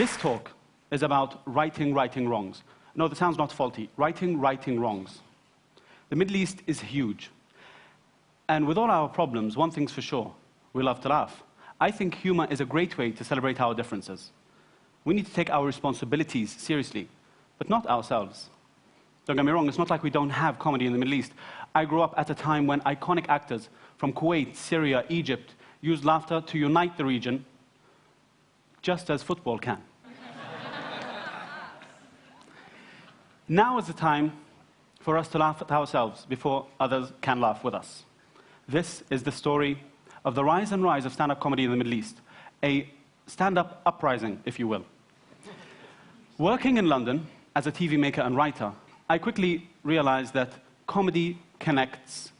This talk is about righting wrongs. No, that sounds not faulty. Righting wrongs. The Middle East is huge. And with all our problems, one thing's for sure, we love to laugh. I think humor is a great way to celebrate our differences. We need to take our responsibilities seriously, but not ourselves. Don't get me wrong, it's not like we don't have comedy in the Middle East. I grew up at a time when iconic actors from Kuwait, Syria, Egypt used laughter to unite the region, just as football can. Now is the time for us to laugh at ourselves before others can laugh with us. This is the story of the rise and rise of stand-up comedy in the Middle East, a stand-up uprising, if you will. Working in London as a TV maker and writer, I quickly realized that comedy connects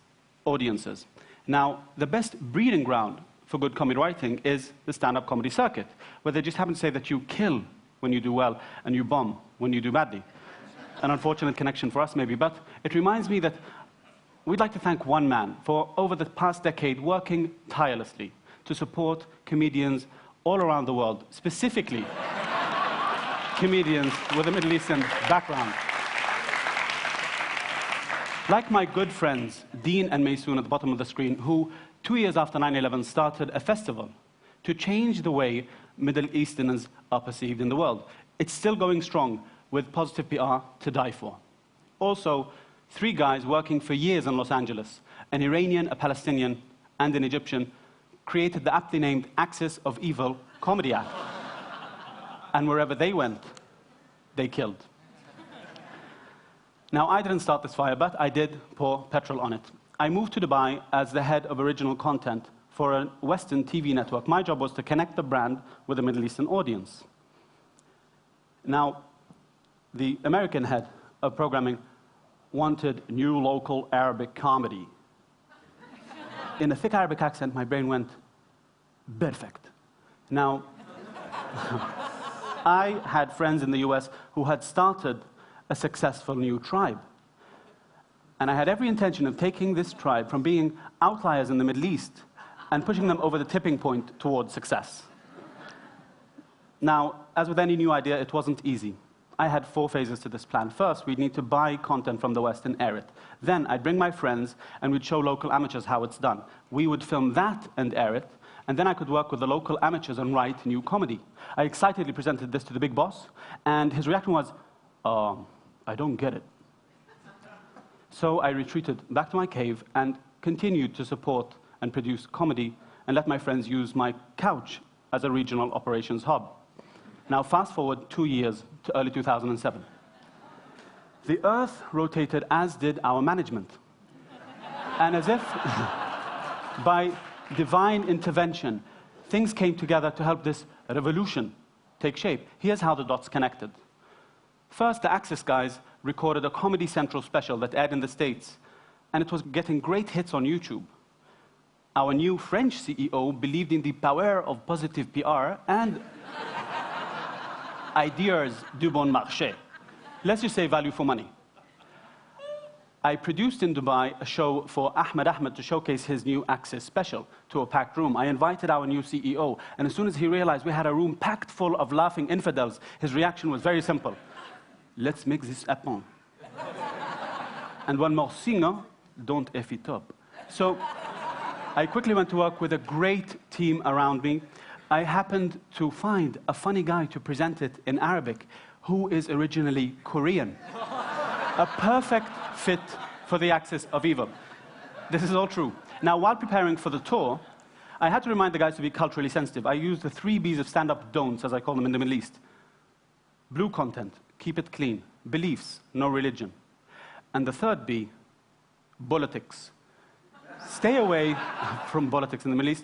audiences. Now, the best breeding ground for good comedy writing is the stand-up comedy circuit, where they just happen to say that you kill when you do well and you bomb when you do badly. An unfortunate connection for us, maybe, but it reminds me that we'd like to thank one man for, over the past decade, working tirelessly to support comedians all around the world, specifically comedians with a Middle Eastern background. Like my good friends, Dean and Maysoon at the bottom of the screen, who 2 years after 9/11 started a festival to change the way Middle Easterners are perceived in the world. It's still going strong with positive PR to die for. Also, 3 guys working for years in Los Angeles, an Iranian, a Palestinian, and an Egyptian, created the aptly named Axis of Evil Comedy Act. And wherever they went, they killed. Now, I didn't start this fire, but I did pour petrol on it. I moved to Dubai as the head of original content for a Western TV network. My job was to connect the brand with a Middle Eastern audience. Now, the American head of programming wanted new local Arabic comedy. In a thick Arabic accent, my brain went, perfect. Now, I had friends in the US who had started a successful new tribe. And I had every intention of taking this tribe from being outliers in the Middle East and pushing them over the tipping point towards success. Now, as with any new idea, it wasn't easy. I had 4 phases to this plan. First, we'd need to buy content from the West and air it. Then, I'd bring my friends and we'd show local amateurs how it's done. We would film that and air it, and then I could work with the local amateurs and write new comedy. I excitedly presented this to the big boss, and his reaction was, I don't get it. So I retreated back to my cave and continued to support and produce comedy and let my friends use my couch as a regional operations hub. Now, fast forward 2 years to early 2007. The Earth rotated, as did our management. And as if by divine intervention, things came together to help this revolution take shape. Here's how the dots connected. First, the Axis guys recorded a Comedy Central special that aired in the States, and it was getting great hits on YouTube. Our new French CEO believed in the power of positive PR and ideas du bon marché. Let's just say value for money. I produced in Dubai a show for Ahmed to showcase his new Axis special to a packed room. I invited our new CEO, and as soon as he realized we had a room packed full of laughing infidels, his reaction was very simple. Let's make this happen. And one more thing, don't F it up. So I quickly went to work with a great team around me. I happened to find a funny guy to present it in Arabic who is originally Korean. A perfect fit for the Axis of Evil. This is all true. Now, while preparing for the tour, I had to remind the guys to be culturally sensitive. I used the 3 B's of stand-up don'ts, as I call them in the Middle East. Blue content, keep it clean. Beliefs, no religion. And the 3rd B, bolitics. Stay away from politics in the Middle East.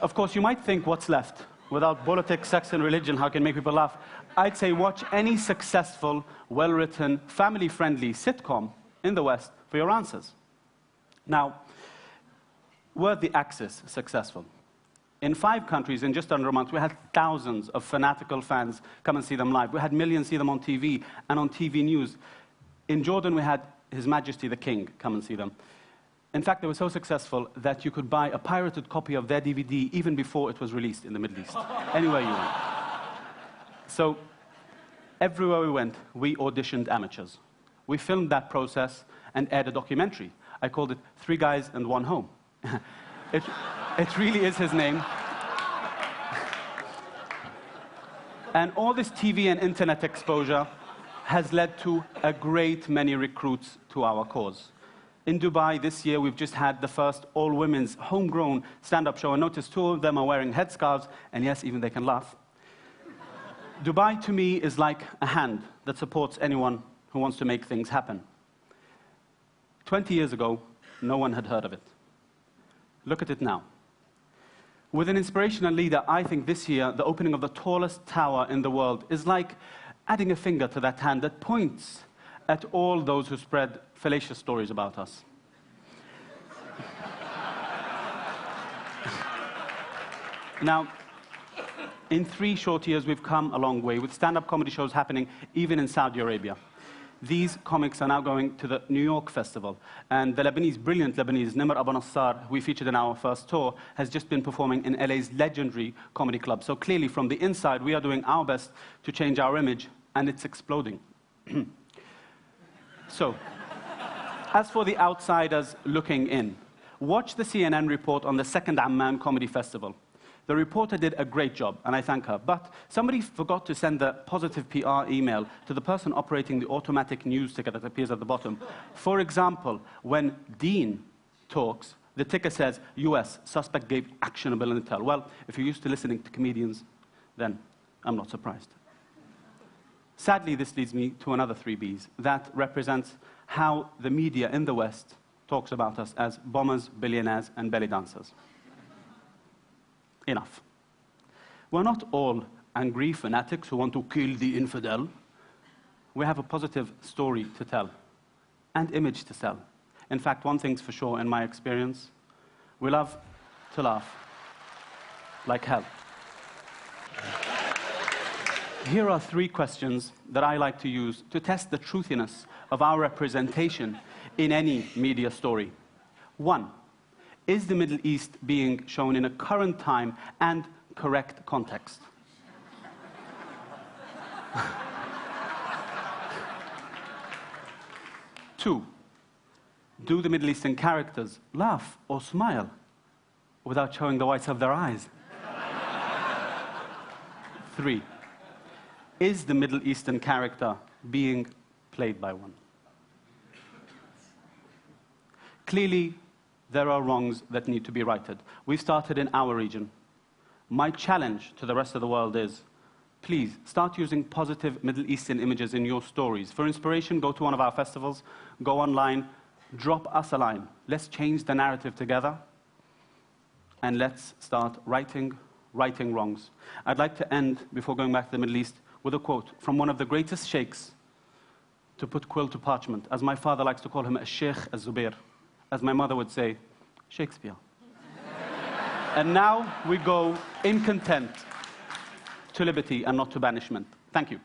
Of course, you might think, what's left? Without politics, sex, and religion, how can it make people laugh? I'd say watch any successful, well-written, family-friendly sitcom in the West for your answers. Now, were the Axis successful? In 5 countries, in just under a month, we had thousands of fanatical fans come and see them live. We had millions see them on TV and on TV news. In Jordan, we had His Majesty the King come and see them. In fact, they were so successful that you could buy a pirated copy of their DVD even before it was released in the Middle East, anywhere you went. So everywhere we went, we auditioned amateurs. We filmed that process and aired a documentary. I called it 3 Guys and 1 Home. It really is his name. And all this TV and internet exposure has led to a great many recruits to our cause. In Dubai this year, we've just had the first all-women's homegrown stand-up show. I noticed 2 of them are wearing headscarves, and yes, even they can laugh. Dubai, to me, is like a hand that supports anyone who wants to make things happen. 20 years ago, no one had heard of it. Look at it now. With an inspirational leader, I think this year, the opening of the tallest tower in the world is like adding a finger to that hand that points at all those who spread fallacious stories about us. Now, in 3 short years, we've come a long way, with stand-up comedy shows happening even in Saudi Arabia. These comics are now going to the New York Festival. And the brilliant Lebanese, Nimr Abu Nassar, who we featured in our first tour, has just been performing in LA's legendary comedy club. So clearly, from the inside, we are doing our best to change our image, and it's exploding. So, as for the outsiders looking in, watch the CNN report on the second Amman Comedy Festival. The reporter did a great job, and I thank her. But somebody forgot to send the positive PR email to the person operating the automatic news ticker that appears at the bottom. For example, when Dean talks, the ticker says, US, suspect gave actionable intel. Well, if you're used to listening to comedians, then I'm not surprised. Sadly, this leads me to another 3 Bs. That represents how the media in the West talks about us as bombers, billionaires, and belly dancers. Enough. We're not all angry fanatics who want to kill the infidel. We have a positive story to tell and image to sell. In fact, one thing's for sure in my experience, we love to laugh like hell. Here are 3 questions that I like to use to test the truthiness of our representation in any media story. 1. Is the Middle East being shown in a current time and correct context? 2, do the Middle Eastern characters laugh or smile without showing the whites of their eyes? 3, is the Middle Eastern character being played by one? Clearly, there are wrongs that need to be righted. We've started in our region. My challenge to the rest of the world is, please, start using positive Middle Eastern images in your stories. For inspiration, go to one of our festivals, go online, drop us a line. Let's change the narrative together, and let's start righting wrongs. I'd like to end, before going back to the Middle East, with a quote from one of the greatest sheikhs to put quill to parchment. As my father likes to call him, a Sheikh al-Zubair. As my mother would say, Shakespeare. And now we go in content to liberty and not to banishment. Thank you.